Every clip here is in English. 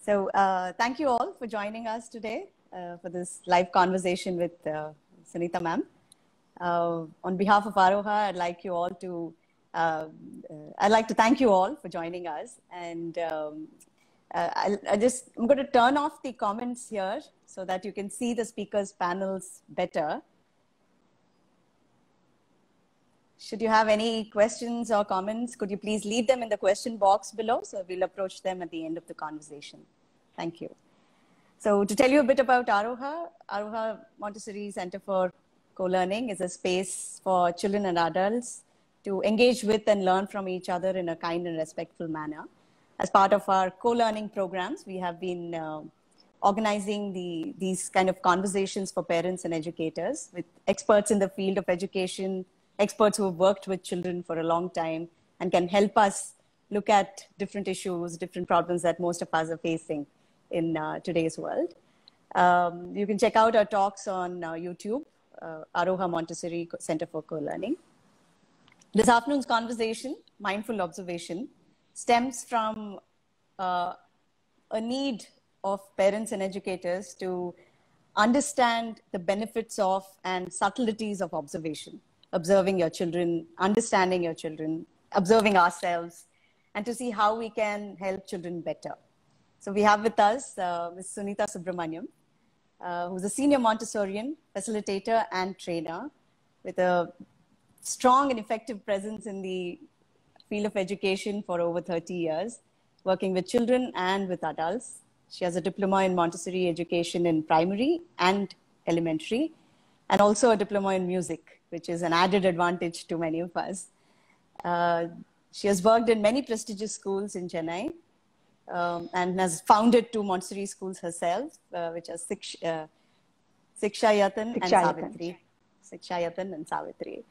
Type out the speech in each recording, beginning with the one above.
Thank you all for joining us today for this live conversation with Sunita ma'am. On behalf of Aroha, I'd like to thank you all for joining us. And I'm going to turn off the comments here so that you can see the speakers' panels better. Should you have any questions or comments, could you please leave them in the question box below? So we'll approach them at the end of the conversation. Thank you. So to tell you a bit about Aroha, Aroha Montessori Center for Co-Learning is a space for children and adults to engage with and learn from each other in a kind and respectful manner. As part of our co-learning programs, we have been organizing these kind of conversations for parents and educators with experts in the field of education, experts who have worked with children for a long time and can help us look at different issues, different problems that most of us are facing in today's world. You can check out our talks on YouTube, Aroha Montessori Center for Co-Learning. This afternoon's conversation, Mindful Observation, stems from a need of parents and educators to understand the benefits of and subtleties of observation. Observing your children, understanding your children, observing ourselves, and to see how we can help children better. So we have with us Ms. Sunita Subramaniam, who's a senior Montessorian, facilitator, and trainer with a strong and effective presence in the field of education for over 30 years, working with children and with adults. She has a diploma in Montessori education in primary and elementary, and also a diploma in music, which is an added advantage to many of us. She has worked in many prestigious schools in Chennai and has founded 2 Montessori schools herself, which are Shiksha Yatan and Savitri. Shiksha Yatan and Savitri.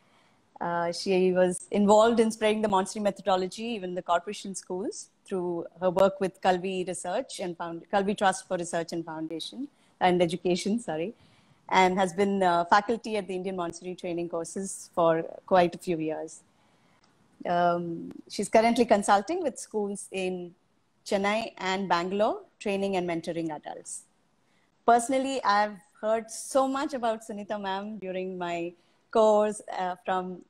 She was involved in spreading the Montessori methodology, even the corporation schools, through her work with Kalvi Research and Kalvi Trust for Research and Foundation and Education, and has been faculty at the Indian Montessori training courses for quite a few years. She's currently consulting with schools in Chennai and Bangalore, training and mentoring adults. Personally, I've heard so much about Sunita ma'am during my course from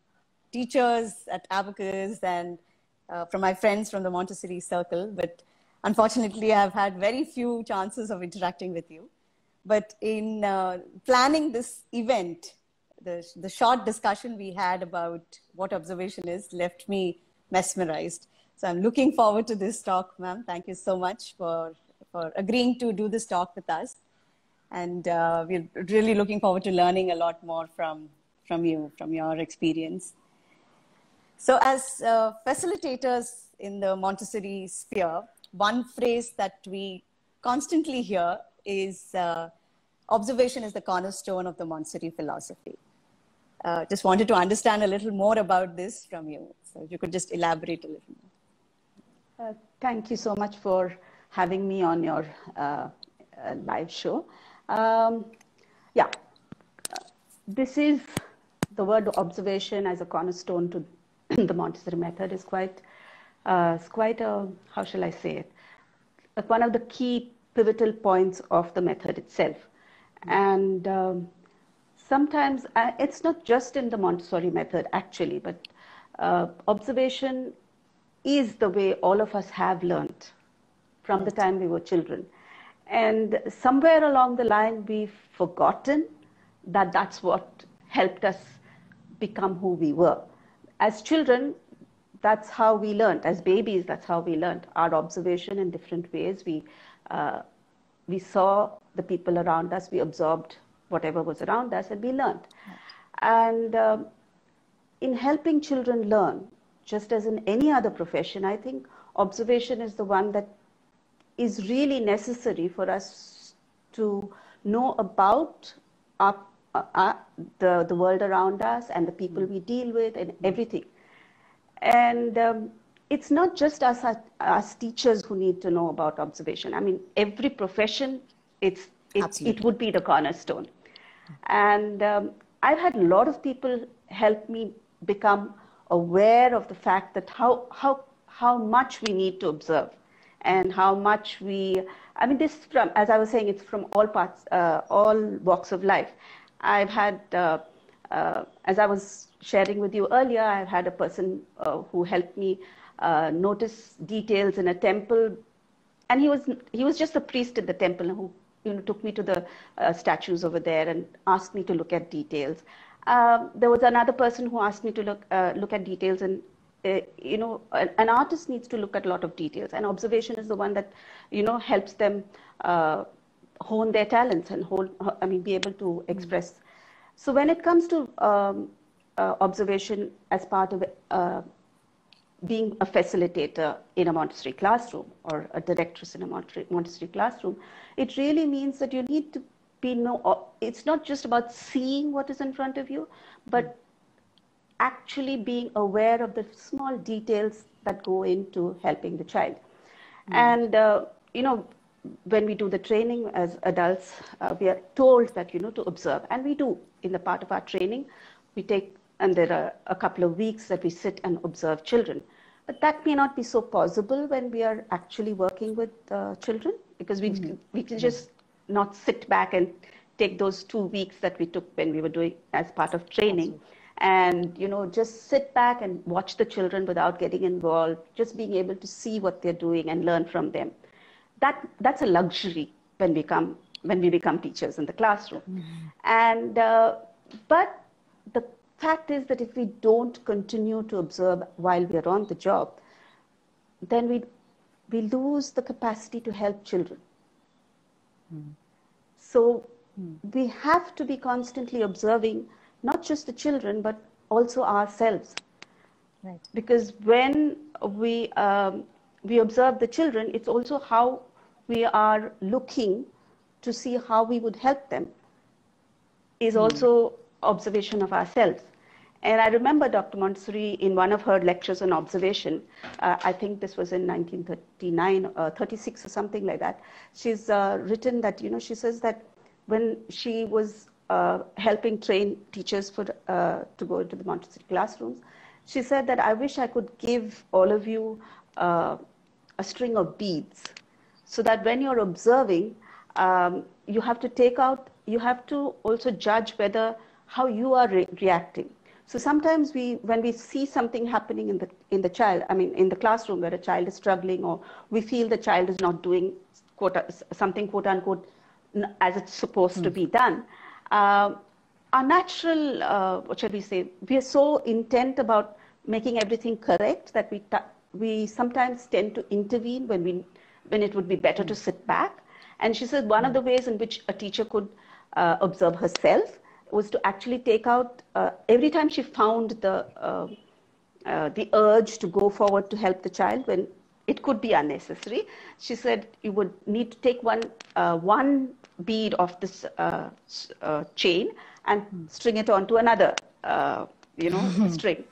teachers at Abacus and from my friends from the Montessori circle, but unfortunately I've had very few chances of interacting with you. But in planning this event, the short discussion we had about what observation is left me mesmerized. So I'm looking forward to this talk, ma'am. Thank you so much for agreeing to do this talk with us. And we're really looking forward to learning a lot more from you, from your experience. So as facilitators in the Montessori sphere, one phrase that we constantly hear is observation is the cornerstone of the Montessori philosophy. Just wanted to understand a little more about this from you. So if you could just elaborate a little more. Thank you so much for having me on your live show. This is the word observation as a cornerstone to the Montessori method is quite a, how shall I say it, one of the key pivotal points of the method itself. And sometimes it's not just in the Montessori method actually, but observation is the way all of us have learned from the time we were children. And somewhere along the line, we've forgotten that that's what helped us become who we were. As children, that's how we learned. As babies, that's how we learned. Our observation in different ways. We saw the people around us, we absorbed whatever was around us, and we learned. And in helping children learn, just as in any other profession, I think observation is the one that is really necessary for us to know about the world around us and the people we deal with and everything. And it's not just us teachers who need to know about observation. I mean, every profession, it would be the cornerstone. And I've had a lot of people help me become aware of the fact that how much we need to observe and how much I mean, this from, as I was saying, it's from all parts, all walks of life. I've had, as I was sharing with you earlier, I've had a person who helped me notice details in a temple, and he was just a priest at the temple who took me to the statues over there and asked me to look at details. There was another person who asked me to look at details, and an artist needs to look at a lot of details, and observation is the one that helps them hone their talents and be able to express. So when it comes to observation as part of being a facilitator in a Montessori classroom or a directress in a Montessori classroom, it really means that you need to it's not just about seeing what is in front of you, but actually being aware of the small details that go into helping the child. And, when we do the training as adults, we are told that, to observe. And we do. In the part of our training, we take, and there are a couple of weeks that we sit and observe children. But that may not be so possible when we are actually working with children, because we can just not sit back and take those 2 weeks that we took when we were doing as part of training. Absolutely. And, just sit back and watch the children without getting involved, just being able to see what they're doing and learn from them. That's a luxury when we become teachers in the classroom. And, but the fact is that if we don't continue to observe while we're on the job, then we lose the capacity to help children. So we have to be constantly observing not just the children, but also ourselves. Right. Because when we observe the children, it's also how we are looking to see how we would help them is also observation of ourselves. And I remember Dr. Montessori in one of her lectures on observation, I think this was in 1939, 36 or something like that. She's written that, she says that when she was helping train teachers to go into the Montessori classrooms, she said that I wish I could give all of you a string of beads, so that when you're observing, you have to also judge how you are reacting. So sometimes when we see something happening in the classroom where a child is struggling, or we feel the child is not doing something quote unquote as it's supposed to be done, our natural, what shall we say, we are so intent about making everything correct that we sometimes tend to intervene when it would be better to sit back. And she said one of the ways in which a teacher could observe herself was to actually take out, every time she found the urge to go forward to help the child when it could be unnecessary, she said you would need to take one bead of this chain and string it onto another, string.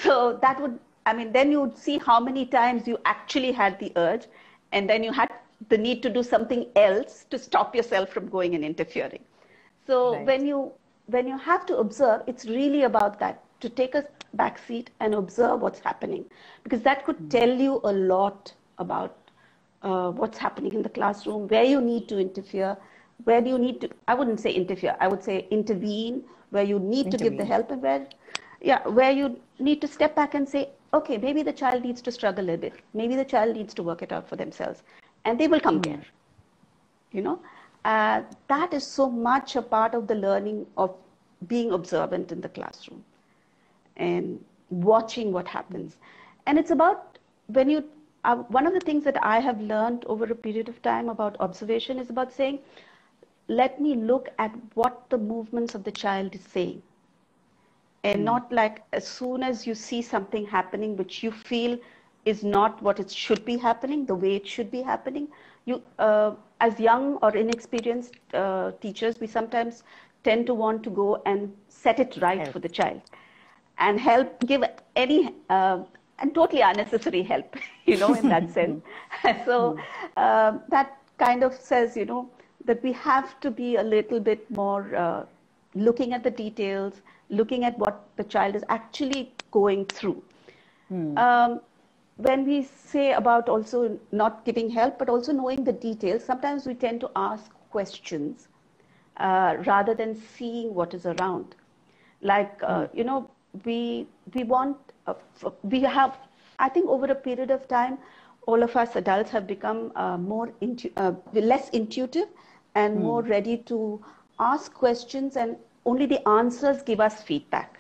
So that would, then you would see how many times you actually had the urge, and then you had the need to do something else to stop yourself from going and interfering. So right. when you have to observe, it's really about that, to take a back seat and observe what's happening, because that could tell you a lot about what's happening in the classroom, where you need to interfere, where do you need to, I wouldn't say interfere, I would say intervene, where you need to give the help, and where you need to step back and say, okay, maybe the child needs to struggle a little bit, maybe the child needs to work it out for themselves, and they will come there. That is so much a part of the learning of being observant in the classroom and watching what happens. And it's about one of the things that I have learned over a period of time about observation is about saying, let me look at what the movements of the child is saying. And not like as soon as you see something happening which you feel is not what it should be happening, the way it should be happening, you, as young or inexperienced teachers, we sometimes tend to want to go and set it right for the child and give any, and totally unnecessary help, in that sense. So that kind of says, that we have to be a little bit more looking at the details, looking at what the child is actually going through. when we say about also not giving help, but also knowing the details, sometimes we tend to ask questions rather than seeing what is around. Like, you know, we want, we have, I think over a period of time, all of us adults have become less intuitive and more ready to ask questions, and only the answers give us feedback.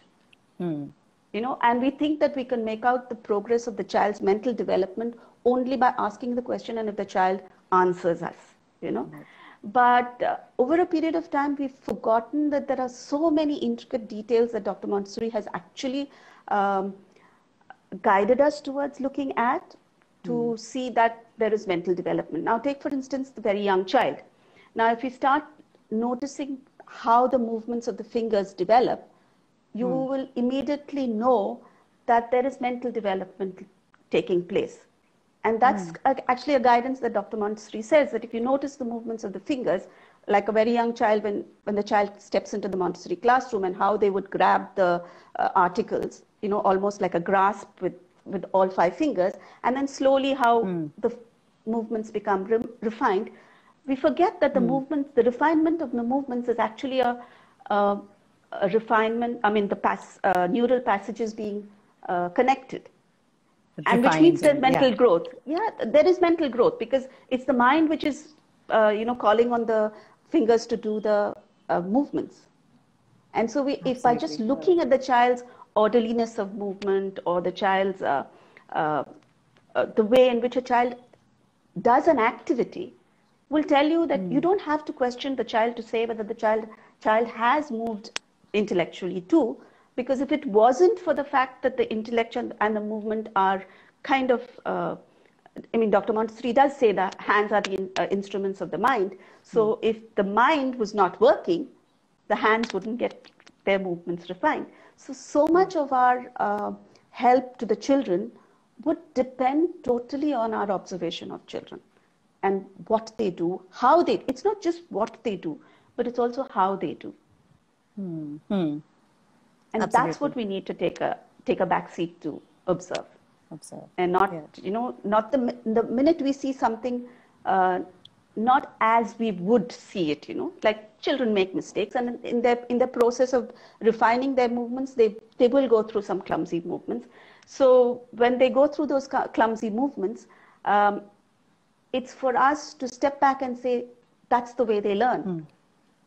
You know, and we think that we can make out the progress of the child's mental development only by asking the question and if the child answers us, you know. But over a period of time, we've forgotten that there are so many intricate details that Dr. Montessori has actually guided us towards looking at to see that there is mental development. Now, take, for instance, the very young child. Now, if you start noticing how the movements of the fingers develop, you will immediately know that there is mental development taking place. And that's actually a guidance that Dr. Montessori says, that if you notice the movements of the fingers, like a very young child, when the child steps into the Montessori classroom and how they would grab the articles, you know, almost like a grasp with all 5 fingers, and then slowly how the movements become refined, we forget that the movements, the refinement of the movements is actually a refinement, I mean, the neural passages being connected. And which means there's mental growth. Yeah, there is mental growth because it's the mind which is, you know, calling on the fingers to do the movements. And so if by just looking at the child's orderliness of movement or the child's, the way in which a child does an activity, will tell you that you don't have to question the child to say whether the child has moved intellectually too, because if it wasn't for the fact that the intellect and the movement are kind of, I mean, Dr. Montessori does say that hands are the instruments of the mind. So if the mind was not working, the hands wouldn't get their movements refined. So much of our help to the children would depend totally on our observation of children and what they do, how they, it's not just what they do, but it's also how they do. And Absolutely. That's what we need to take a back seat to observe. And not, you know, not the minute we see something, not as we would see it, you know, like children make mistakes, and in the process of refining their movements, they will go through some clumsy movements. So when they go through those clumsy movements, it's for us to step back and say, that's the way they learn.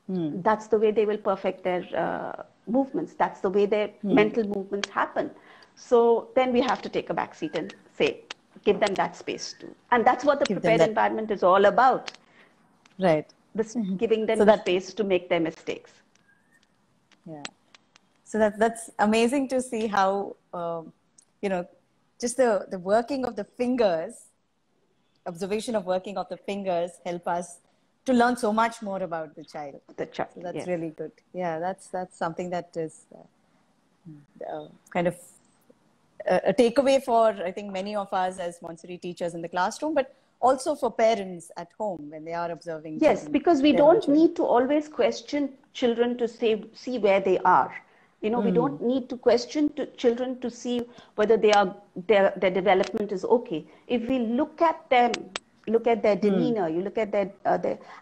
That's the way they will perfect their movements. That's the way their mental movements happen. So then we have to take a back seat and say, give them that space too. And that's what the prepared environment is all about. Right. Giving them the space to make their mistakes. Yeah. So that's amazing to see how, you know, just the working of the fingers, observation of working of the fingers help us to learn so much more about the child. So that's really good. Yeah, that's something that is kind of a takeaway for, I think, many of us as Montessori teachers in the classroom, but also for parents at home when they are observing. Yes, because we don't need to always question children to see where they are. You know, we don't need to question children to see whether their development is okay. If we look at them, look at their demeanor, you look at their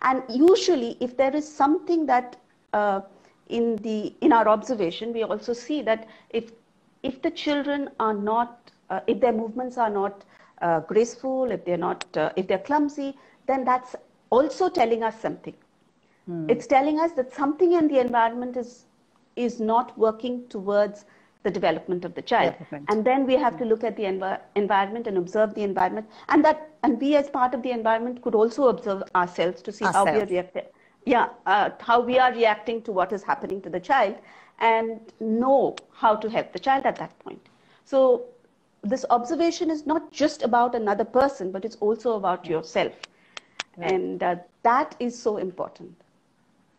and usually if there is something that in our observation, we also see that if the children are not, if their movements are not graceful, if they're clumsy, then that's also telling us something. It's telling us that something in the environment is not working towards the development of the child. And then we have to look at the environment and observe the environment. And we as part of the environment could also observe ourselves to see how we are reacting. How we are reacting to what is happening to the child and know how to help the child at that point. So this observation is not just about another person, but it's also about yourself. And that is so important.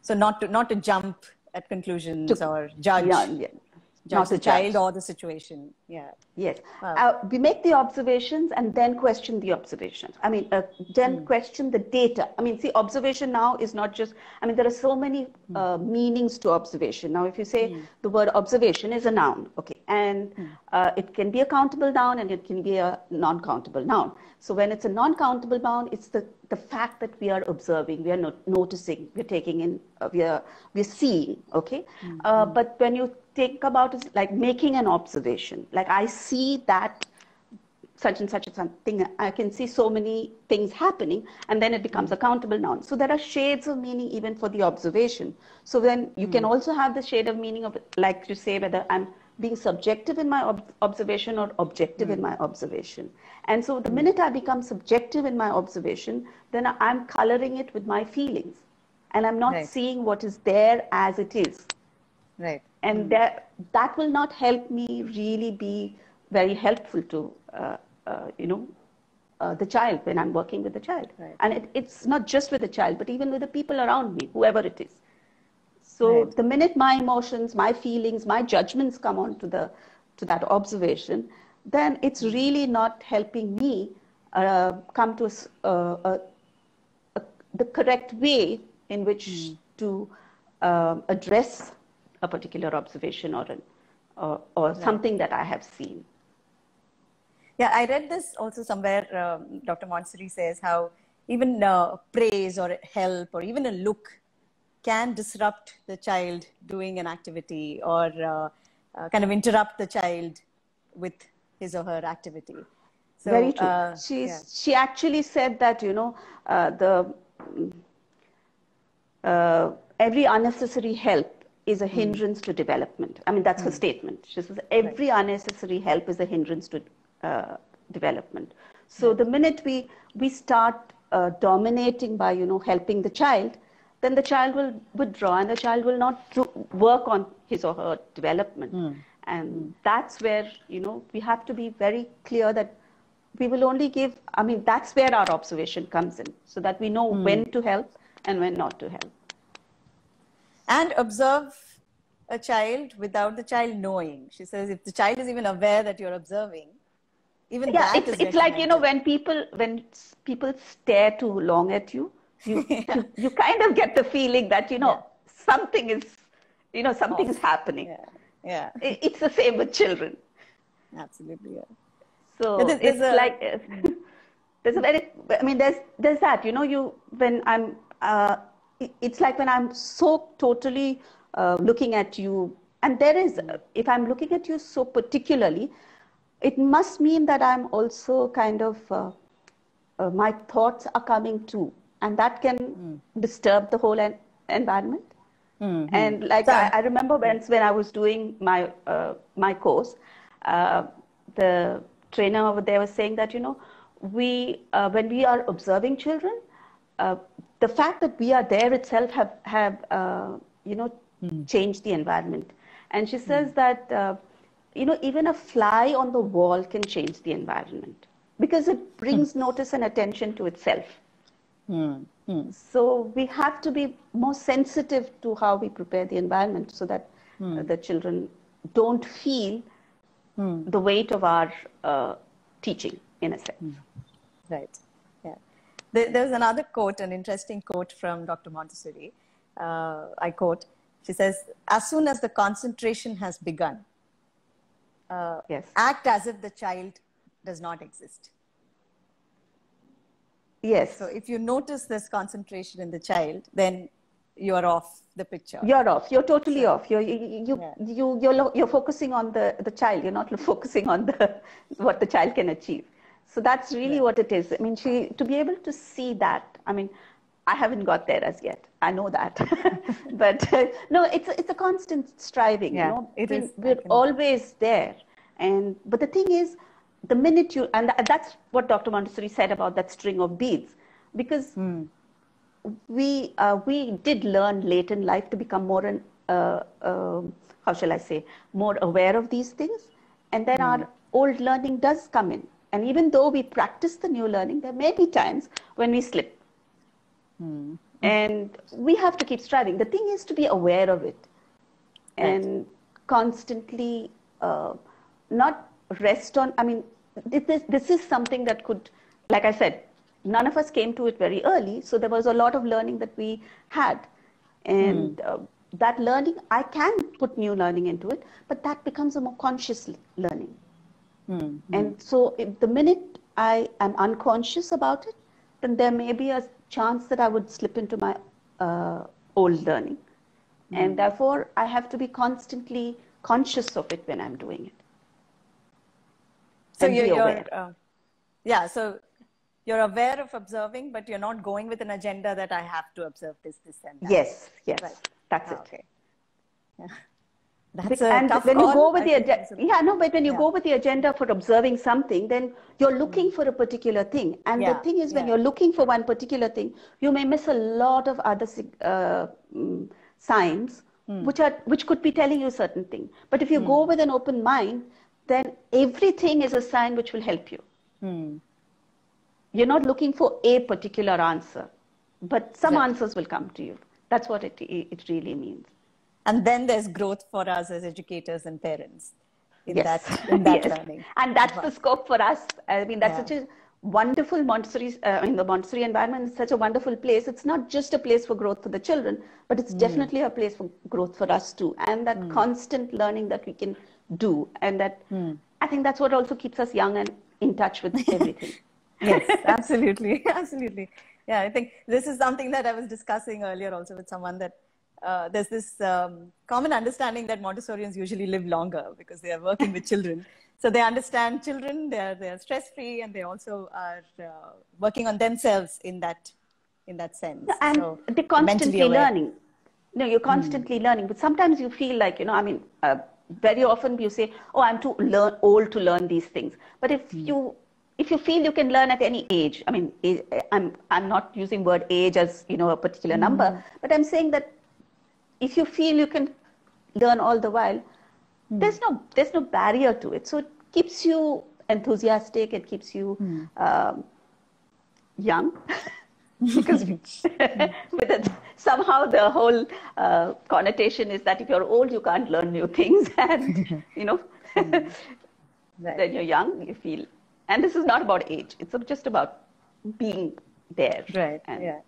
So not to jump at conclusions or judge. judge the child or the situation. Yeah. Yes. Wow. We make the observations and then question the observations. I mean, then question the data. I mean, see, observation now is not just, I mean, there are so many meanings to observation. Now, if you say the word observation is a noun, okay, and it can be a countable noun and it can be a non-countable noun. So when it's a non-countable noun, it's the fact that we are observing, we are noticing, we're taking in, we're seeing, okay? But when you think about it like making an observation, like I see that such and such a something, I can see so many things happening, and then it becomes a countable noun. So there are shades of meaning even for the observation. So then you can also have the shade of meaning of, like you say, whether I'm being subjective in my observation or objective in my observation. And so the minute I become subjective in my observation, then I'm coloring it with my feelings, and I'm not seeing what is there as it is. Right. And that will not help me really be very helpful to, the child when I'm working with the child. Right. And it's not just with the child, but even with the people around me, whoever it is. So the minute my emotions, my feelings, my judgments come on to that observation, then it's really not helping me come to the correct way in which to address a particular observation or something that I have seen. Yeah, I read this also somewhere. Dr. Montessori says how even praise or help or even a look can disrupt the child doing an activity or kind of interrupt the child with his or her activity. So, very true. She actually said that, every unnecessary help is a hindrance to development. I mean, that's her statement. She says every unnecessary help is a hindrance to development. So the minute we start dominating by, helping the child, then the child will withdraw and the child will not work on his or her development. And that's where, we have to be very clear that we will only give, I mean, that's where our observation comes in, so that we know when to help and when not to help. And observe a child without the child knowing. She says if the child is even aware that you're observing, even that is it's like, when people stare too long at you, you kind of get the feeling that, something is, something is happening. Yeah. It's the same with children. Absolutely, yeah. So there's that, when I'm, it's like when I'm so totally looking at you, and if I'm looking at you so particularly, it must mean that I'm also kind of, my thoughts are coming too, and that can disturb the whole environment. And like I remember when I was doing my course, the trainer over there was saying that, when we are observing children, the fact that we are there itself have changed the environment. And she says that, even a fly on the wall can change the environment because it brings notice and attention to itself. So we have to be more sensitive to how we prepare the environment so that the children don't feel the weight of our teaching, in a sense. Right. Yeah. There's another quote, an interesting quote from Dr. Montessori. I quote, she says, as soon as the concentration has begun, act as if the child does not exist. Yes. So if you notice this concentration in the child, then you're off the picture. You're off. You're totally off. You're focusing on the child. You're not focusing on what the child can achieve. So that's really what it is. I mean, to be able to see that. I mean, I haven't got there as yet. I know that, but no, it's a constant striving. We're always there. But the thing is, the minute and that's what Dr. Montessori said about that string of beads, because we did learn late in life to become more more aware of these things, and then our old learning does come in. And even though we practice the new learning, there may be times when we slip. And we have to keep striving. The thing is to be aware of it. And constantly not rest on, I mean, this is something that could, like I said, none of us came to it very early. So there was a lot of learning that we had. And that learning, I can put new learning into it, but that becomes a more conscious learning. And so if the minute I am unconscious about it, then there may be a chance that I would slip into my old learning. And therefore, I have to be constantly conscious of it when I'm doing it. So so you're aware of observing, but you're not going with an agenda that I have to observe this, and that. Yes, Right. That's it. Okay. Yeah. That's a tough when call. you go with the agenda, but when you go with the agenda for observing something, then you're looking for a particular thing. And the thing is, when you're looking for one particular thing, you may miss a lot of other signs, which could be telling you certain thing. But if you go with an open mind, then everything is a sign which will help you. You're not looking for a particular answer, but some answers will come to you. That's what it really means. And then there's growth for us as educators and parents in that learning. And that's the scope for us. I mean, that's such a wonderful Montessori, the Montessori environment is such a wonderful place. It's not just a place for growth for the children, but it's definitely a place for growth for us too. And that constant learning that we can do. And that, I think that's what also keeps us young and in touch with everything. Yes, absolutely. Absolutely. Yeah, I think this is something that I was discussing earlier also with someone, that there's this common understanding that Montessorians usually live longer because they are working with children. So they understand children, they're stress-free, and they also are working on themselves in that sense. And so they're constantly learning. No, you're constantly learning. But sometimes you feel like, very often you say, oh, I'm too old to learn these things. But if you feel you can learn at any age, I mean, I'm not using word age as, a particular number, but I'm saying that if you feel you can learn all the while, there's no barrier to it. So it keeps you enthusiastic. It keeps you young, because somehow the whole connotation is that if you're old, you can't learn new things, and then you're young. You feel, and this is not about age. It's just about being there, right? And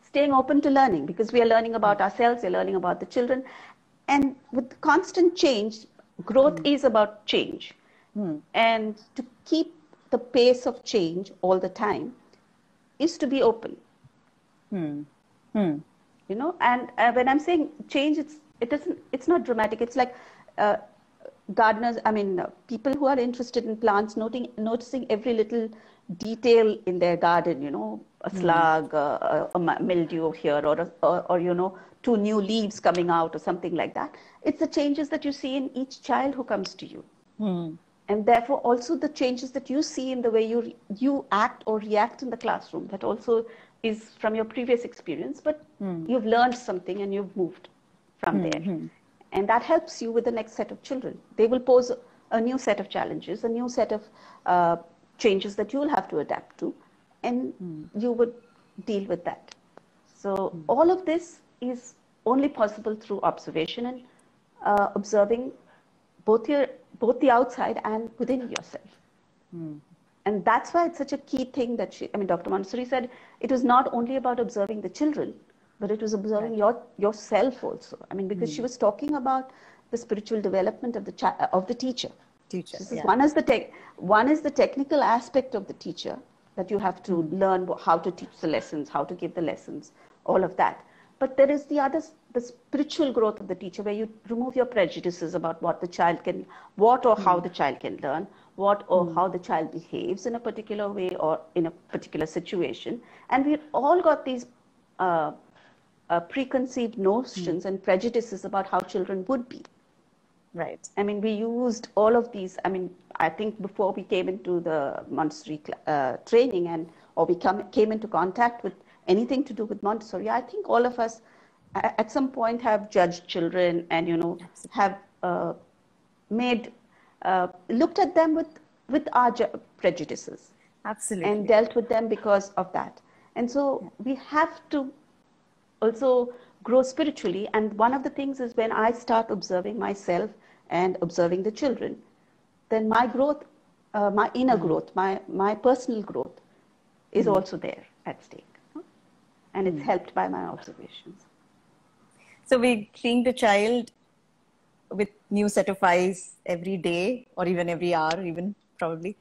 staying open to learning, because we are learning about ourselves, we're learning about the children. And with constant change, growth is about change. And to keep the pace of change all the time is to be open. And when I'm saying change, it's not dramatic. It's like gardeners, people who are interested in plants, noticing every little detail in their garden, a slug, a mildew here, or 2 new leaves coming out, or something like that. It's the changes that you see in each child who comes to you. And therefore also the changes that you see in the way you act or react in the classroom. That also is from your previous experience, but you've learned something and you've moved from there. And that helps you with the next set of children. They will pose a new set of challenges, a new set of changes that you'll have to adapt to, and you would deal with that. So all of this is only possible through observation and observing both the outside and within yourself. And that's why it's such a key thing that Dr. Montessori said it was not only about observing the children, but it was observing yourself also. Because she was talking about the spiritual development of the teacher. One is the technical aspect of the teacher, that you have to learn how to teach the lessons, how to give the lessons, all of that. But there is the spiritual growth of the teacher, where you remove your prejudices about what or how the child can learn, what or how the child behaves in a particular way or in a particular situation. And we've all got these preconceived notions and prejudices about how children would be. Right. We used all of these. I think before we came into the Montessori training or we came into contact with anything to do with Montessori, I think all of us at some point have judged children and, have looked at them with our prejudices. Absolutely. And dealt with them because of that. And so we have to also grow spiritually. And one of the things is when I start observing myself and observing the children, then my growth, my inner growth, my personal growth is also there at stake. And it's helped by my observations. So we treat the child with new set of eyes every day, or even every hour, even probably.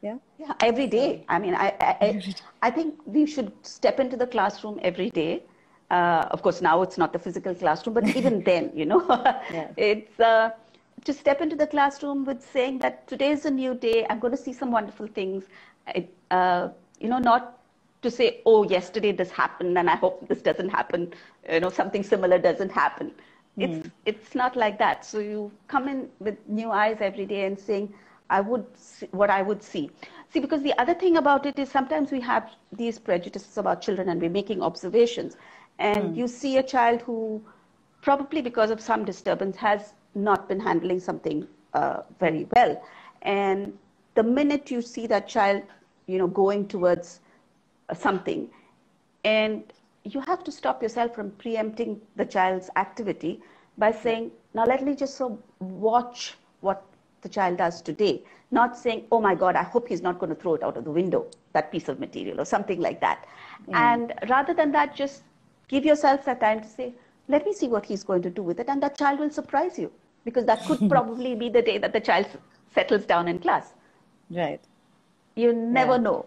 Yeah. Yeah, every day. I mean, I think we should step into the classroom every day. Of course, now it's not the physical classroom, but even then, you know, it's to step into the classroom with saying that today is a new day. I'm going to see some wonderful things. You know, not to say, oh, yesterday this happened and I hope this doesn't happen. You know, something similar doesn't happen. It's not like that. So you come in with new eyes every day and saying, I would see what I would see. See, because the other thing about it is sometimes we have these prejudices about children and we're making observations. And you see a child who probably because of some disturbance has not been handling something very well. And the minute you see that child, you know, going towards something, and you have to stop yourself from preempting the child's activity by saying, now let me just watch what the child does today, not saying, oh my God, I hope he's not going to throw it out of the window, that piece of material or something like that. And rather than that, just give yourself that time to say, let me see what he's going to do with it. And that child will surprise you, because that could probably be the day that the child settles down in class. Right. You never know.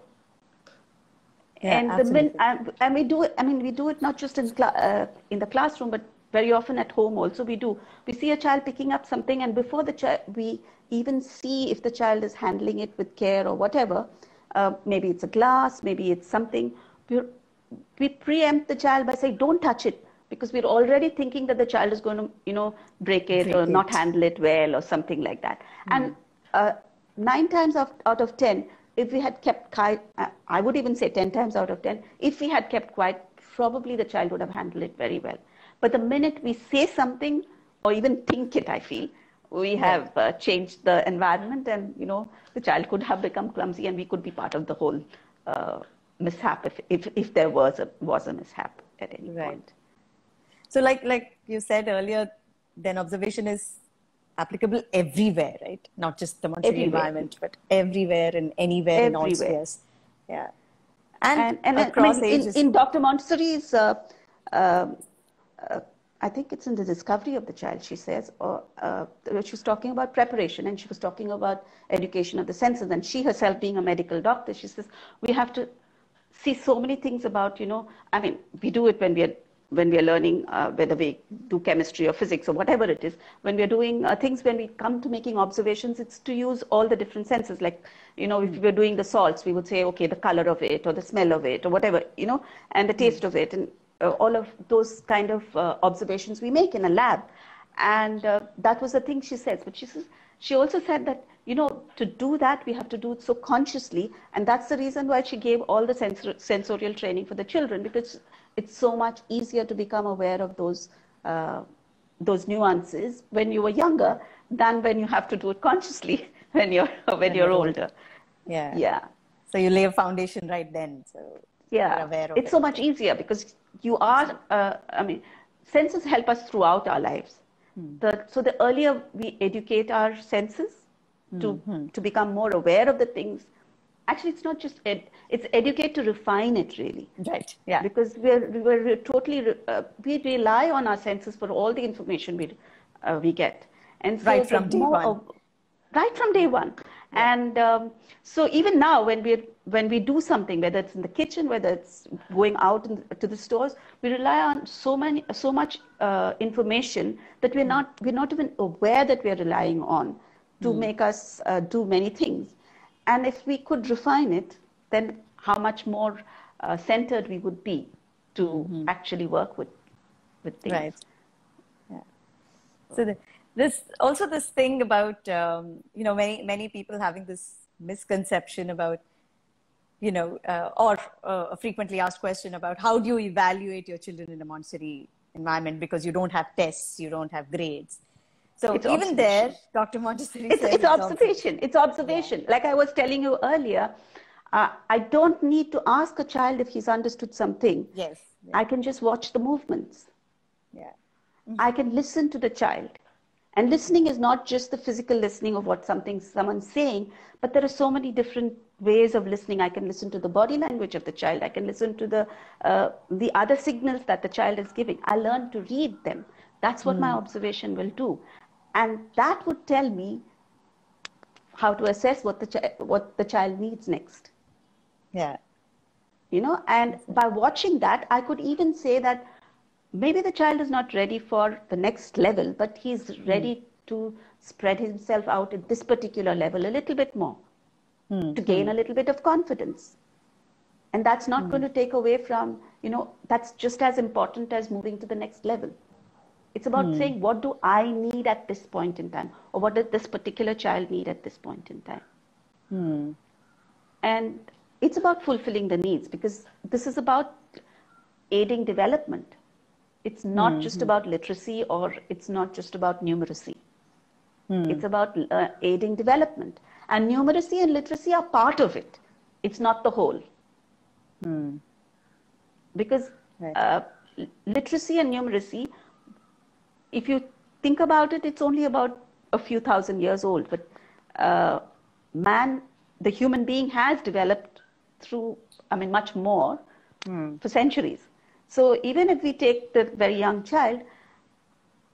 Yeah, and and we do it. I mean, we do it not just in the classroom, but very often at home also. We see a child picking up something, and before the child, we even see if the child is handling it with care or whatever. Maybe it's a glass, maybe it's something. We preempt the child by saying, "Don't touch it," because we're already thinking that the child is going to, you know, break it or not handle it well or something like that. And 9 times out of 10. If we had kept quiet, I would even say 10 times out of 10, if we had kept quiet, probably the child would have handled it very well. But the minute we say something or even think it, I feel, we have changed the environment, and, you know, the child could have become clumsy and we could be part of the whole mishap if there was a mishap at any point. So like you said earlier, then observation is applicable everywhere, right? Not just the Montessori environment, but everywhere and anywhere in all spheres. Yeah. And across ages. In Dr. Montessori's, I think it's in the discovery of the child, she says, or she was talking about preparation, and she was talking about education of the senses. And she herself being a medical doctor, she says, we have to see so many things about, you know, I mean, we do it when we are learning, whether we do chemistry or physics or whatever it is, when we are doing things, when we come to making observations, it's to use all the different senses. Like, you know, if we're doing the salts, we would say, okay, the color of it or the smell of it or whatever, you know, and the taste of it. And all of those kind of observations we make in a lab. And that was the thing she says. But she also said that, you know, to do that, we have to do it so consciously. And that's the reason why she gave all the sensorial training for the children, because it's so much easier to become aware of those nuances when you were younger than when you have to do it consciously when you're older. Yeah. Yeah. So you lay a foundation right then. So yeah, you're aware of it's so much easier because you are. I mean, senses help us throughout our lives. So the earlier we educate our senses to become more aware of the things. Actually, it's not just it's educate to refine it, really. Right. Yeah. Because we're totally we rely on our senses for all the information we get, and so right from day one. Right from day one. Yeah. And so even now, when we do something, whether it's in the kitchen, whether it's going out to the stores, we rely on so much information that we're not even aware that we're relying on to make us do many things. And if we could refine it, then how much more centered we would be to actually work with things. Right. Yeah. So this thing about, you know, many people having this misconception about, you know, or a frequently asked question about how do you evaluate your children in a Montessori environment, because you don't have tests, you don't have grades. So it's even there, Dr. Montessori says it's observation. It's observation. Yeah. Like I was telling you earlier, I don't need to ask a child if he's understood something. Yes. I can just watch the movements. Yeah. I can listen to the child. And listening is not just the physical listening of what someone's saying, but there are so many different ways of listening. I can listen to the body language of the child. I can listen to the other signals that the child is giving. I learn to read them. That's what my observation will do. And that would tell me how to assess what the child needs next. Yeah. And by watching that, I could even say that maybe the child is not ready for the next level, but he's ready to spread himself out at this particular level a little bit more to gain a little bit of confidence. And that's not going to take away from, that's just as important as moving to the next level. It's about saying, what do I need at this point in time? Or what does this particular child need at this point in time? And it's about fulfilling the needs, because this is about aiding development. It's not just about literacy, or it's not just about numeracy. It's about aiding development. And numeracy and literacy are part of it. It's not the whole. Because literacy and numeracy, if you think about it, it's only about a few thousand years old. But the human being has developed through, much more for centuries. So even if we take the very young child,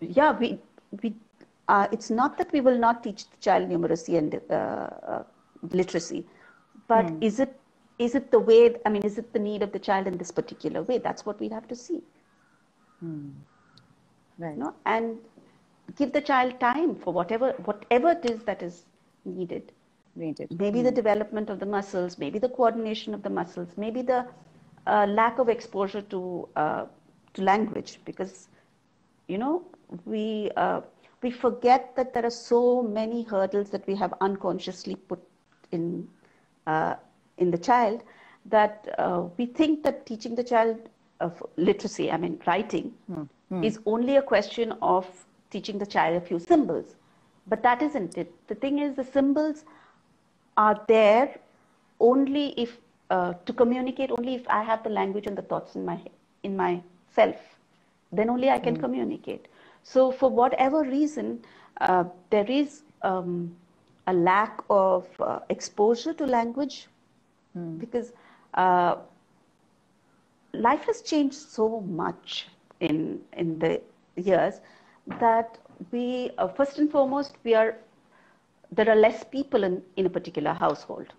it's not that we will not teach the child numeracy and literacy, but is it the way? Is it the need of the child in this particular way? That's what we have to see. Right. And give the child time for whatever it is that is needed. Maybe the development of the muscles, maybe the coordination of the muscles, maybe the lack of exposure to language, because we forget that there are so many hurdles that we have unconsciously put in the child, that we think that teaching the child of literacy, writing, is only a question of teaching the child a few symbols. But that isn't it. The thing is, the symbols are there only if to communicate only if I have the language and the thoughts in myself. Then only I can communicate. So for whatever reason, there is a lack of exposure to language, because life has changed so much in the years that we first and foremost there are less people in a particular household.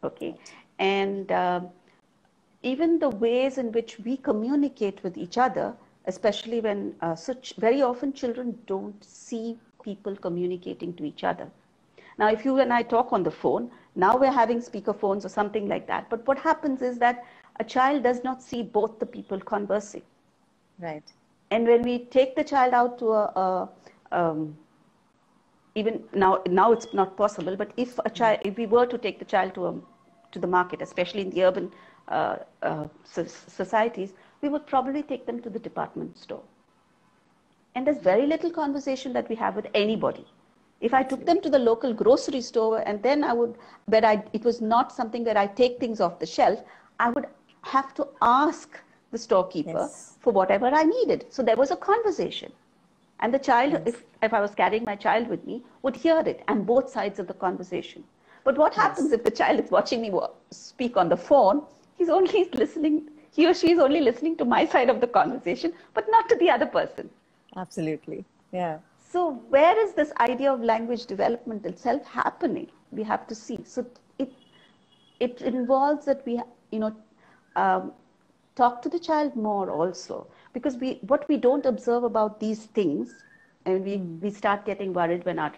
Okay. And even the ways in which we communicate with each other, especially when very often children don't see people communicating to each other. Now, if you and I talk on the phone, now we're having speaker phones or something like that. But what happens is that a child does not see both the people conversing. Right. And when we take the child out to even now it's not possible, but if we were to take the child to the market, especially in the urban societies, we would probably take them to the department store. And there's very little conversation that we have with anybody. If I took them to the local grocery store, and then it was not something that I take things off the shelf, I would have to ask the storekeeper for whatever I needed. So there was a conversation. And the child, if I was carrying my child with me, would hear it and both sides of the conversation. But what happens if the child is watching me speak on the phone? He or she is only listening to my side of the conversation, but not to the other person. Absolutely. Yeah. So where is this idea of language development itself happening? We have to see. So it involves that we, talk to the child more also, because what we don't observe about these things, and we start getting worried when our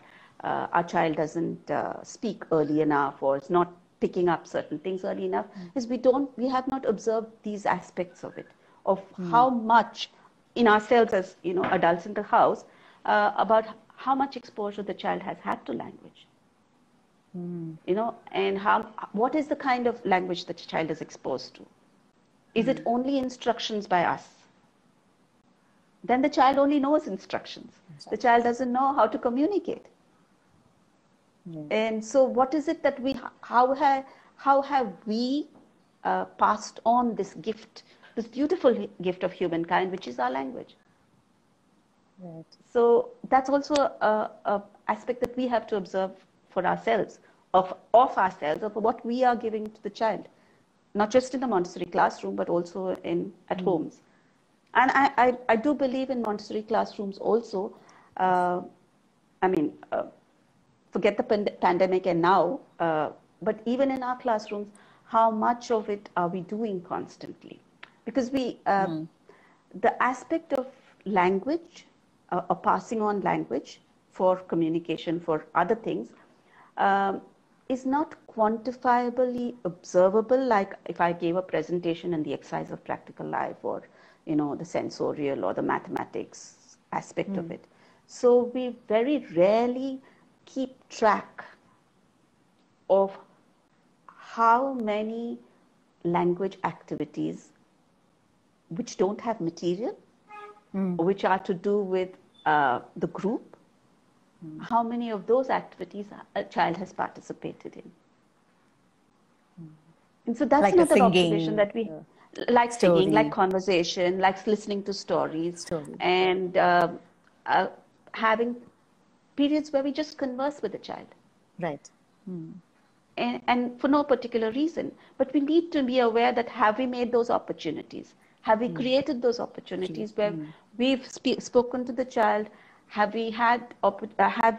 child doesn't speak early enough or is not picking up certain things early enough, is we have not observed these aspects of it, of how much in ourselves as adults in the house, about how much exposure the child has had to language. And what is the kind of language that the child is exposed to? Is it only instructions by us? Then the child only knows instructions. The child doesn't know how to communicate. And so what is it that how have we passed on this gift, this beautiful gift of humankind, which is our language? Right. So that's also a aspect that we have to observe for ourselves, of ourselves, of what we are giving to the child, not just in the Montessori classroom, but also at homes. And I do believe in Montessori classrooms also. I mean, forget the pandemic and now, but even in our classrooms, how much of it are we doing constantly? Because the aspect of language, or passing on language for communication, for other things, is not quantifiably observable, like if I gave a presentation in the exercise of practical life, or the sensorial or the mathematics aspect of it. So we very rarely keep track of how many language activities which don't have material, which are to do with the group, how many of those activities a child has participated in. And so that's like another singing, observation that we, like story. singing, like conversation, like listening to stories, and having periods where we just converse with the child. Right. And for no particular reason. But we need to be aware that, have we made those opportunities? Have we created those opportunities where we've spoken to the child? Have we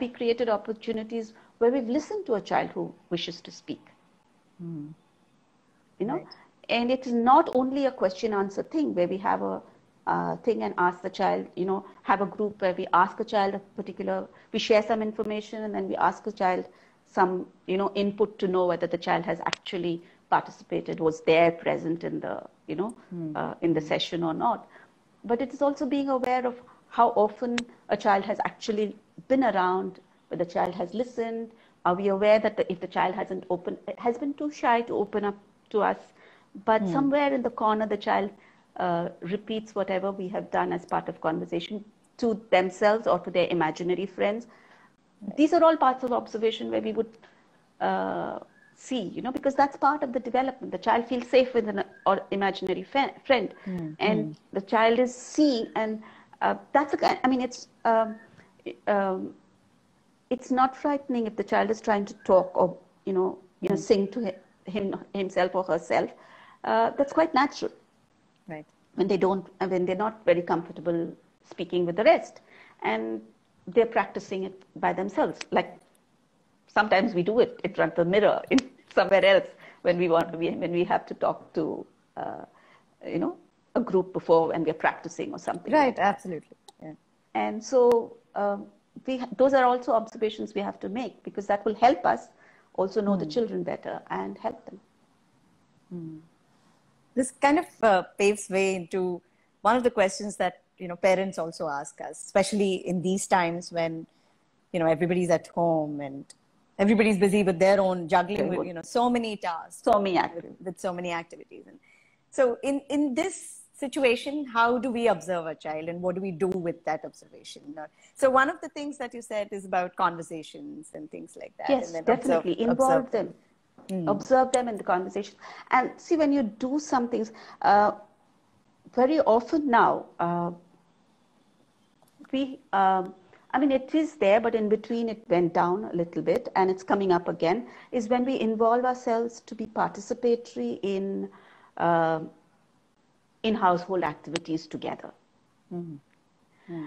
created opportunities where we've listened to a child who wishes to speak? Right. And it's not only a question answer thing where we have a thing and ask the child, have a group where we ask a child we share some information, and then we ask a child some, input to know whether the child has actually participated, was there present in the, in the session or not. But it is also being aware of how often a child has actually been around, whether the child has listened. Are we aware that if the child has been too shy to open up to us, but somewhere in the corner the child repeats whatever we have done as part of conversation to themselves or to their imaginary friends. These are all parts of observation where we would see, because that's part of the development. The child feels safe with an imaginary friend, and the child is seeing, and that's it's not frightening if the child is trying to talk or sing to himself or herself. That's quite natural. Right. When they're not very comfortable speaking with the rest, and they're practicing it by themselves. Like sometimes we do it in front of the mirror in somewhere else when we have to talk to a group before, and we're practicing or something. Right. Like absolutely. Yeah. And so those are also observations we have to make, because that will help us also know the children better and help them. This kind of paves way into one of the questions that parents also ask us, especially in these times when everybody's at home and everybody's busy with their own juggling with so many tasks, with so many activities. And so in this situation, how do we observe a child, and what do we do with that observation? So one of the things that you said is about conversations and things like that. Yes, and then definitely involve them. Observe them in the conversation. And see, when you do some things, very often now, it is there, but in between it went down a little bit, and it's coming up again, is when we involve ourselves to be participatory in household activities together.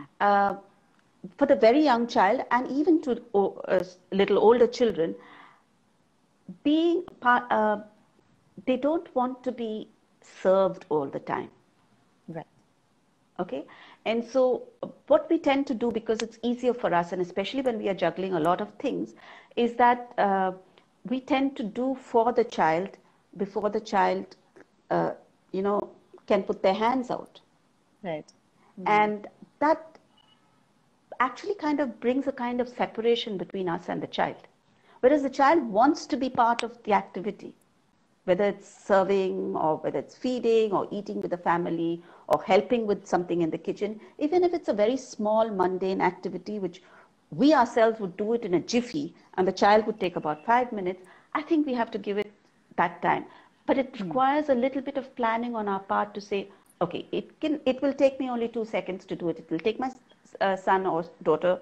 For the very young child, and even to little older children, being they don't want to be served all the time. Right. Okay. And so what we tend to do, because it's easier for us, and especially when we are juggling a lot of things, is that we tend to do for the child before the child, can put their hands out. Right. And that actually kind of brings a kind of separation between us and the child. Whereas the child wants to be part of the activity, whether it's serving or whether it's feeding or eating with the family or helping with something in the kitchen, even if it's a very small, mundane activity, which we ourselves would do it in a jiffy and the child would take about 5 minutes, I think we have to give it that time. But it requires a little bit of planning on our part to say, okay, it will take me only 2 seconds to do it. It will take son or daughter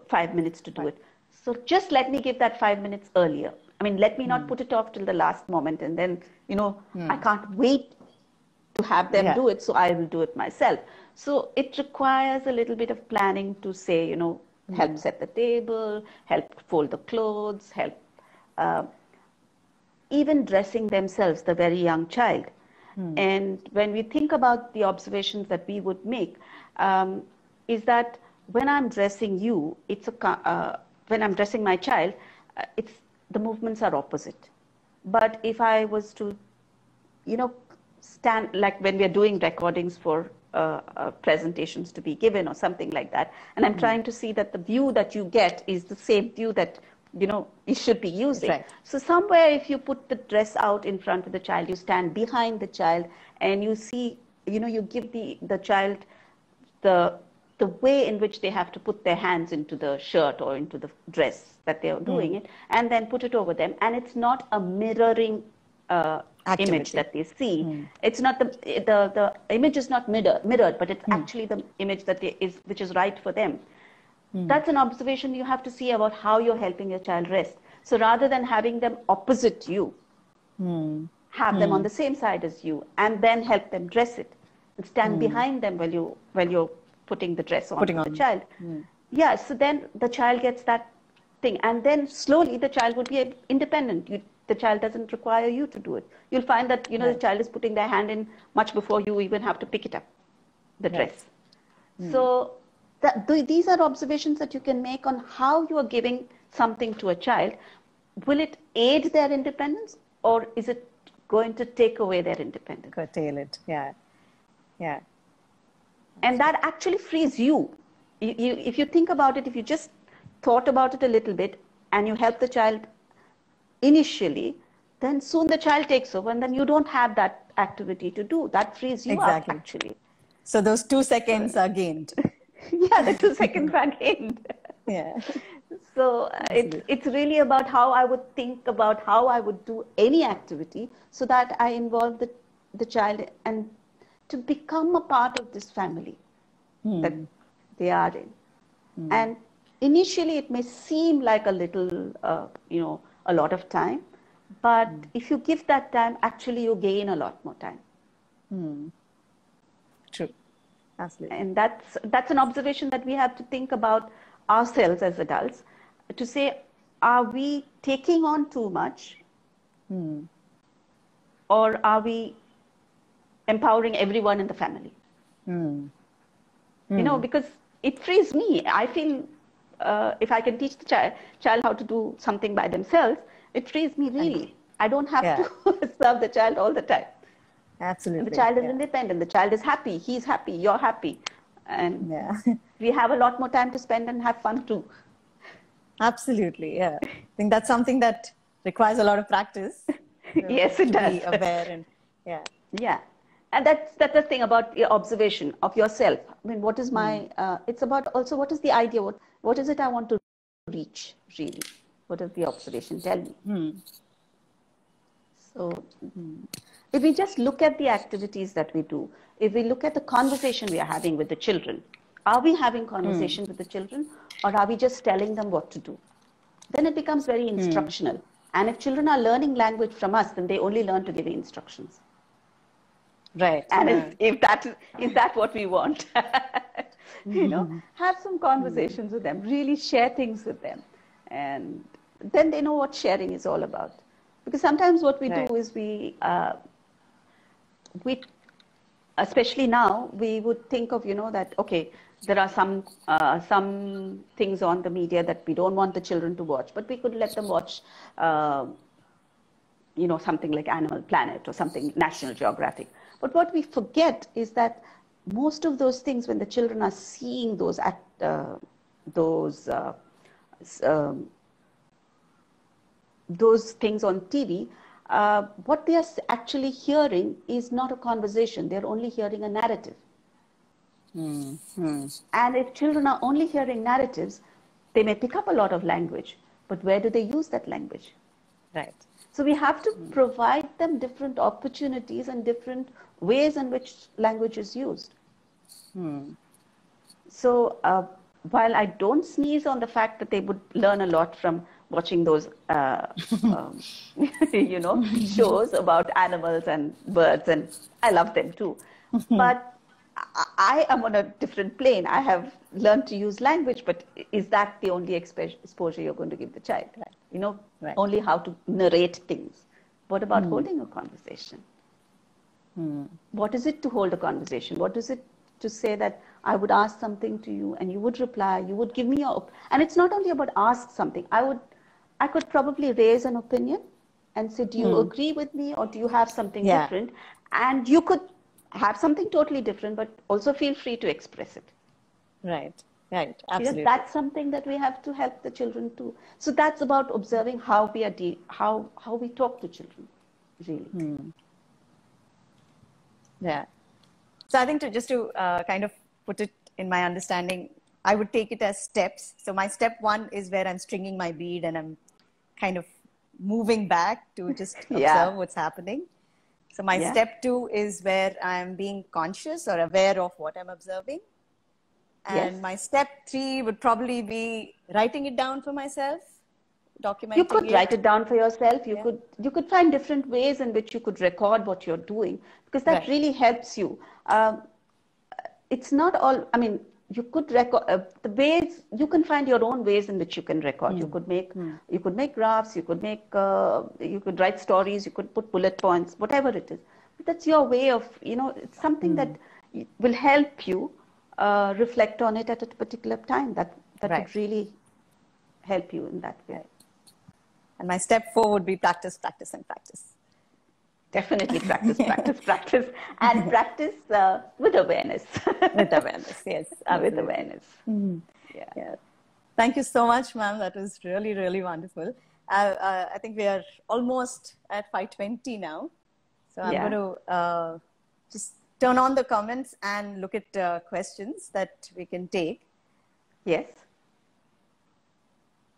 5 minutes to do it. So just let me give that 5 minutes earlier. I mean, let me not put it off till the last moment and then, I can't wait to have them do it, so I will do it myself. So it requires a little bit of planning to say, help set the table, help fold the clothes, help even dressing themselves, the very young child. And when we think about the observations that we would make, is that when I'm dressing you, when I'm dressing my child, the movements are opposite. But if I was to, stand, like when we are doing recordings for presentations to be given or something like that, and I'm trying to see that the view that you get is the same view that you should be using. Right. So somewhere, if you put the dress out in front of the child, you stand behind the child, and you see, you give the child the way in which they have to put their hands into the shirt or into the dress that they are doing it, and then put it over them. And it's not a mirroring image that they see. It's not the image is not mirrored, but it's actually the image that which is right for them. That's an observation you have to see about how you're helping your child rest. So rather than having them opposite you, have them on the same side as you, and then help them dress it, and stand behind them while you're putting the dress on the child. Yeah, so then the child gets that thing, and then slowly the child would be independent. The child doesn't require you to do it. You'll find that the child is putting their hand in much before you even have to pick it up, the dress. So these are observations that you can make on how you are giving something to a child. Will it aid their independence, or is it going to take away their independence? Curtail it, yeah. And that actually frees you. If you think about it, if you just thought about it a little bit and you help the child initially, then soon the child takes over, and then you don't have that activity to do. That frees you up, actually. So those 2 seconds are gained. Yeah, the 2 seconds are gained. Yeah. So it's really about how I would think about how I would do any activity so that I involve the child and to become a part of this family that they are in. And initially it may seem like a little, a lot of time, but if you give that time, actually you gain a lot more time. True. Absolutely. And that's an observation that we have to think about ourselves as adults, to say, are we taking on too much? Or are we empowering everyone in the family? Because it frees me. I feel if I can teach the child how to do something by themselves, it frees me really. I don't have to serve the child all the time. Absolutely. And the child is independent. The child is happy. He's happy. You're happy. And we have a lot more time to spend and have fun too. Absolutely. Yeah. I think that's something that requires a lot of practice. Yes, it does. Be aware and Yeah. And that's the thing about your observation of yourself. I mean, what is my, it's about also what is the idea? What is it I want to reach, really? What does the observation tell me? So if we just look at the activities that we do, if we look at the conversation we are having with the children, are we having conversation with the children, or are we just telling them what to do? Then it becomes very instructional. And if children are learning language from us, then they only learn to give instructions. Right. And if that what we want? Have some conversations with them, really share things with them. And then they know what sharing is all about. Because sometimes what we do is we, especially now, we would think of, that, okay, there are some things on the media that we don't want the children to watch, but we could let them watch, something like Animal Planet or something, National Geographic. But what we forget is that most of those things, when the children are seeing those things on TV, what they are actually hearing is not a conversation. They're only hearing a narrative. And if children are only hearing narratives, they may pick up a lot of language, but where do they use that language? Right. So we have to provide them different opportunities and different ways in which language is used. while I don't sneeze on the fact that they would learn a lot from watching those, shows about animals and birds, and I love them too. But I am on a different plane. I have learned to use language, but is that the only exposure you're going to give the child? Right. Right. Only how to narrate things. What about holding a conversation? What is it to hold a conversation? What is it to say that I would ask something to you and you would reply, you would give me and it's not only about ask something. I could probably raise an opinion and say, do you agree with me, or do you have something different? And you could have something totally different, but also feel free to express it. Right. Absolutely. That's something that we have to help the children too. So that's about observing how we how we talk to children, really. Yeah. So I think to kind of put it in my understanding, I would take it as steps. So my step 1 is where I'm stringing my bead and I'm kind of moving back to just observe what's happening. So my step 2 is where I'm being conscious or aware of what I'm observing. And my step 3 would probably be writing it down for myself, documenting it. You could write it down for yourself. You could find different ways in which you could record what you're doing, because that really helps you. It's not all, I mean, you could record the ways, you can find your own ways in which you can record. You could make graphs, you could write stories, you could put bullet points, whatever it is. But that's your way of, it's something that will help you reflect on it at a particular time. That would really help you in that way. And my step 4 would be practice, practice, and practice. Definitely practice, practice, and practice with awareness. With awareness, yes. With awareness. Yeah. Thank you so much, ma'am. That was really, really wonderful. I think we are almost at 5:20 now. So I'm going to just turn on the comments and look at questions that we can take. Yes.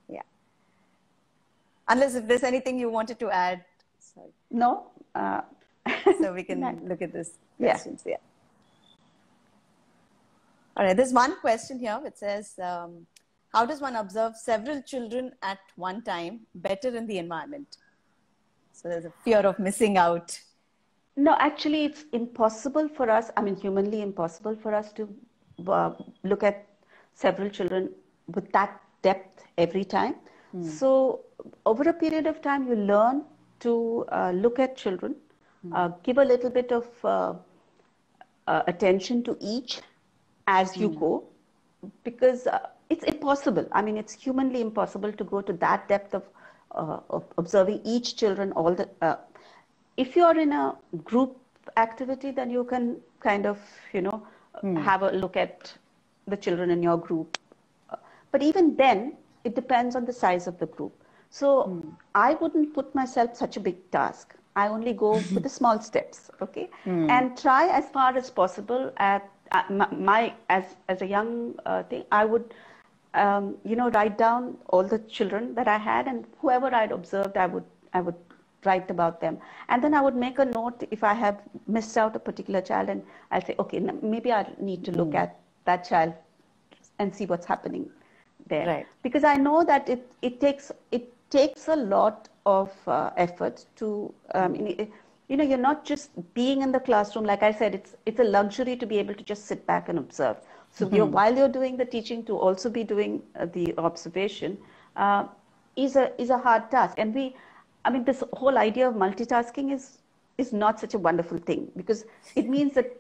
Yeah. Unless if there's anything you wanted to add. Sorry. No. So we can look at this questions. Yeah. All right. There's one question here which says, how does one observe several children at one time better in the environment? So there's a fear of missing out. No, actually, it's impossible for us, I mean, humanly impossible for us to look at several children with that depth every time. So over a period of time, you learn to look at children, give a little bit of attention to each as you go, because it's impossible. I mean, it's humanly impossible to go to that depth of observing each children all the if you're in a group activity, then you can kind of, have a look at the children in your group. But even then, it depends on the size of the group. So I wouldn't put myself such a big task. I only go with the small steps, okay? And try as far as possible at as a young thing, I would, write down all the children that I had, and whoever I'd observed, I would write about them. And then I would make a note if I have missed out a particular child, and I'll say, okay, maybe I need to look at that child and see what's happening there. Right. Because I know that it takes a lot of effort to, you're not just being in the classroom. Like I said, it's a luxury to be able to just sit back and observe. So while you're doing the teaching, to also be doing the observation is a hard task. And this whole idea of multitasking is not such a wonderful thing, because it means that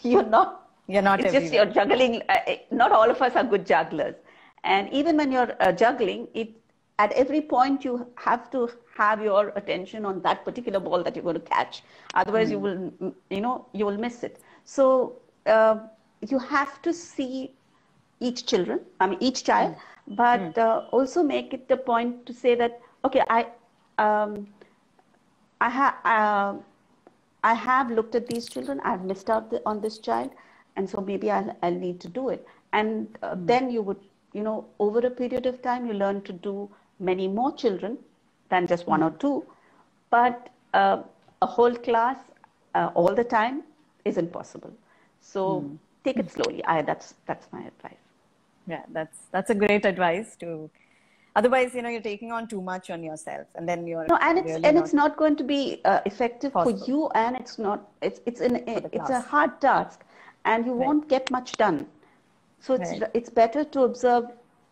you're not it's just you're juggling. Not all of us are good jugglers. And even when you're juggling, at every point you have to have your attention on that particular ball that you're going to catch. Otherwise, you will miss it. So you have to see each child, but also make it the point to say that, okay, I have looked at these children. I've missed out on this child, and so maybe I'll need to do it. And then you would, over a period of time, you learn to do many more children than just one or two. But a whole class all the time isn't possible. So take it slowly. That's my advice. Yeah, that's a great advice to. Otherwise, you're taking on too much on yourself, and then you're No, and really it's not going to be effective for possible you, and for the it's a class. hard task, and you Right. won't get much done. So Right. it's better to observe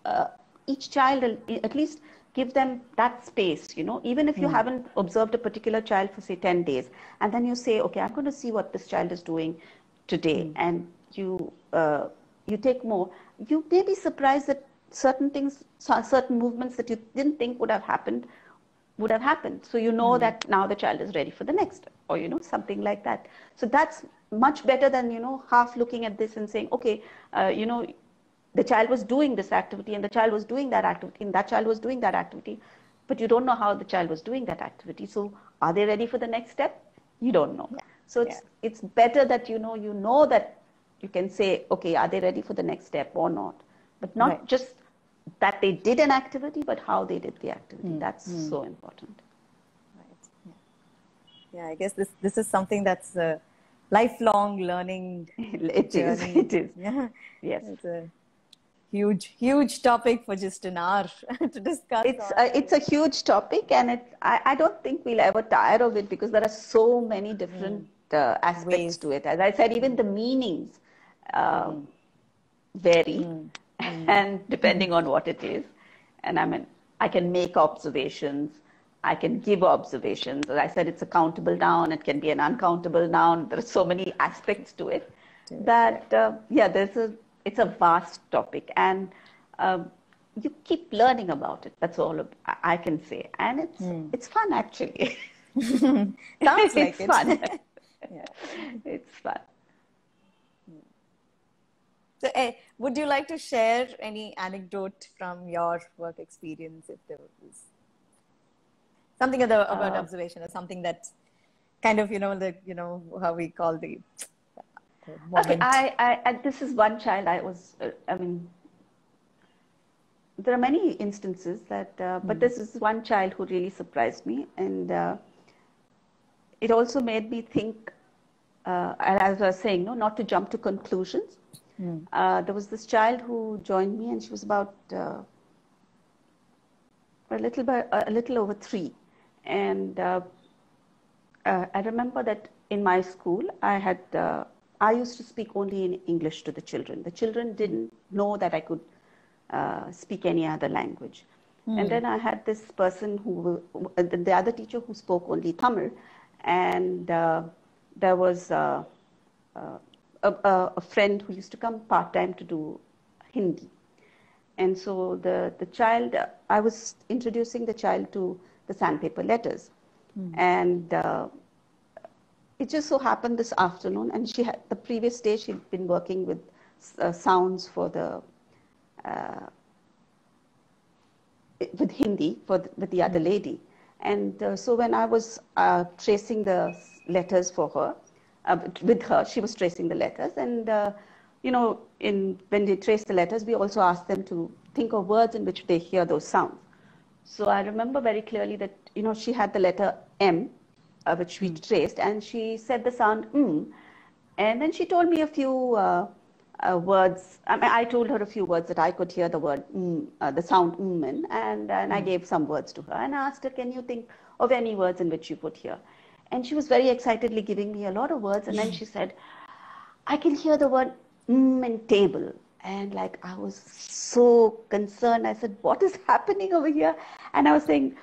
uh, each child, and at least give them that space. Even if you haven't observed a particular child for say 10 days, and then you say, okay, I'm going to see what this child is doing today, and you take more. You may be surprised that certain things, certain movements that you didn't think would have happened so you know that now the child is ready for the next, or something like that. So that's much better than half looking at this and saying, okay, the child was doing this activity, and the child was doing that activity, and that child was doing that activity, but you don't know how the child was doing that activity. So are they ready for the next step? You don't know. Yeah. So it's better that you know that you can say, okay, are they ready for the next step or not? But not just that they did an activity, but how they did the activity. That's so important. Right. Yeah, I guess this is something that's a lifelong learning journey. It is. Yeah. Yes. It's a huge topic for just an hour to discuss. It's a huge topic, and I don't think we'll ever tire of it, because there are so many different aspects to it. As I said, even the meanings vary, and depending on what it is. And I mean, I can make observations, I can give observations. As I said, it's a countable noun, it can be an uncountable noun. There are so many aspects to it that, it's a vast topic, and you keep learning about it. That's all I can say. And it's fun, actually. Sounds like it's fun. Yeah. It's fun. So, would you like to share any anecdote from your work experience, if there was something about observation, or something that kind of how we call the moment? Okay, this is one child. There are many instances that, but this is one child who really surprised me, and it also made me think. As I was saying, not to jump to conclusions. There was this child who joined me, and she was about a little over 3, and I remember that in my school I used to speak only in English to the children. The children didn't know that I could speak any other language. And then I had this person the other teacher, who spoke only Tamil, and there was a friend who used to come part-time to do Hindi. And so the child, I was introducing the child to the sandpaper letters. And it just so happened this afternoon, and the previous day she'd been working with sounds for with Hindi with the other lady. And so when I was tracing the letters for her, with her, she was tracing the letters, and when they trace the letters, we also ask them to think of words in which they hear those sounds. So I remember very clearly that she had the letter M, which we traced, and she said the sound and then she told me a few words. I told her a few words that I could hear the word the sound in, and I gave some words to her, and I asked her, can you think of any words in which you could hear? And she was very excitedly giving me a lot of words, and then she said, I can hear the word in table. And I was so concerned. I said, what is happening over here? And I was saying,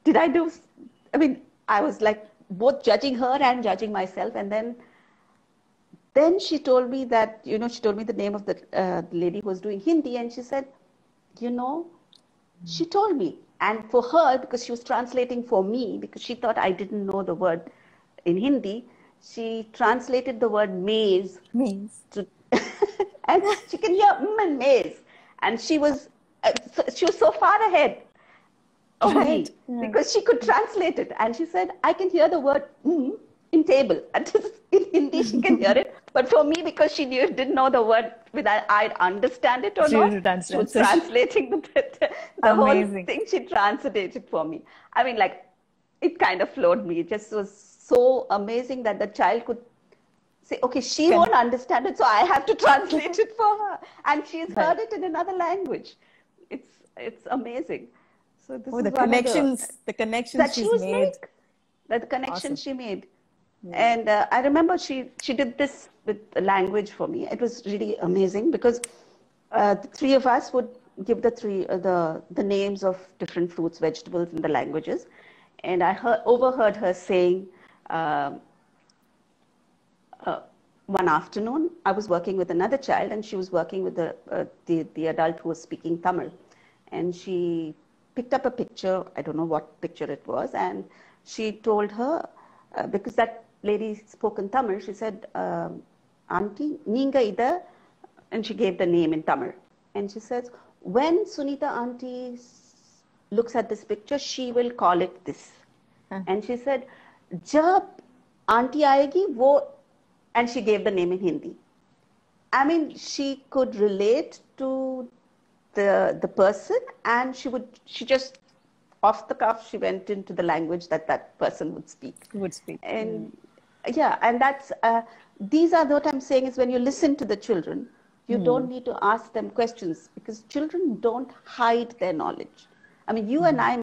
I was both judging her and judging myself. And then she told me that, she told me the name of the lady who was doing Hindi, and she said, she told me. And for her, because she was translating for me, because she thought I didn't know the word in Hindi, she translated the word maize. Maize. And she can hear and maize. And she was so far ahead of me, because she could translate it. And she said, I can hear the word in table. And in Hindi, she can hear it. But for me, because she didn't know the word, whether I'd understand it or not, she was translating the whole thing. She translated for me. It kind of floored me. It just was so amazing that the child could say, okay, she won't understand it, so I have to translate it for her. And she's Right. heard it in another language. It's amazing. So this Oh, is the one of the connections that she she's was made. the connection Awesome. she made. Yeah. And I remember she did this with the language for me. It was really amazing because the three of us would give the names of different fruits, vegetables in the languages. And I overheard her saying, um, one afternoon, I was working with another child, and she was working with the adult who was speaking Tamil, and she picked up a picture. I don't know what picture it was, and she told her because that lady spoke in Tamil. She said, "Auntie, ninga ida," and she gave the name in Tamil, and she says, "When Sunita auntie looks at this picture, she will call it this." And she said, "Jab auntie aayegi, wo," and she gave the name in Hindi. I mean, she could relate to the person, and she just off the cuff she went into the language that person would speak. Would speak. And yeah, and that's these are what I'm saying is when you listen to the children, you don't need to ask them questions because children don't hide their knowledge. I mean, you and I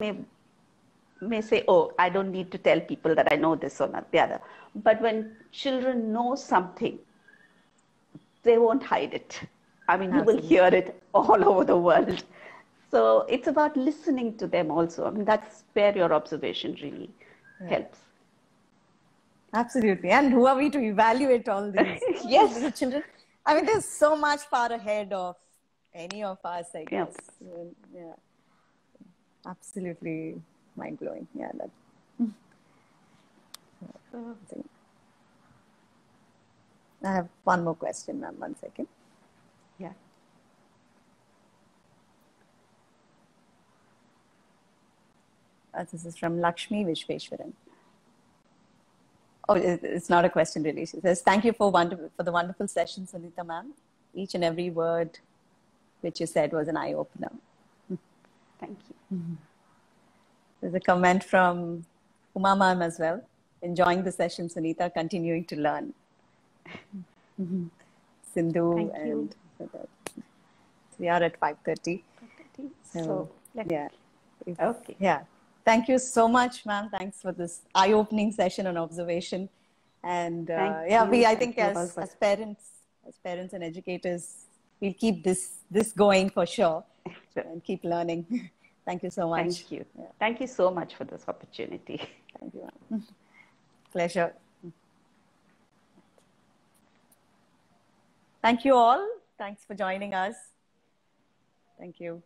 may say, "Oh, I don't need to tell people that I know this or not the other." But when children know something, they won't hide it. I mean, you will hear it all over the world. So it's about listening to them also. I mean, that's where your observation really helps. Absolutely. And who are we to evaluate all these Yes. little children? I mean, they're so much far ahead of any of us, I guess. Yeah. Absolutely mind-blowing. Yeah. I have one more question, ma'am. 1 second. Yeah. This is from Lakshmi Vishweshwaran. Oh, it's not a question really. She says, "Thank you for the wonderful session, Sunita ma'am. Each and every word which you said was an eye-opener." Thank you. There's a comment from Uma ma'am as well. "Enjoying the session, Sunita, continuing to learn." Sindhu. Thank you. We are at 5:30. So yeah. Okay. Yeah. Thank you so much, ma'am. Thanks for this eye-opening session on observation. And I think as parents and educators, we'll keep this going for sure and keep learning. Thank you so much. Thank you. Yeah. Thank you so much for this opportunity. Thank you, ma'am. Pleasure. Thank you all. Thanks for joining us. Thank you.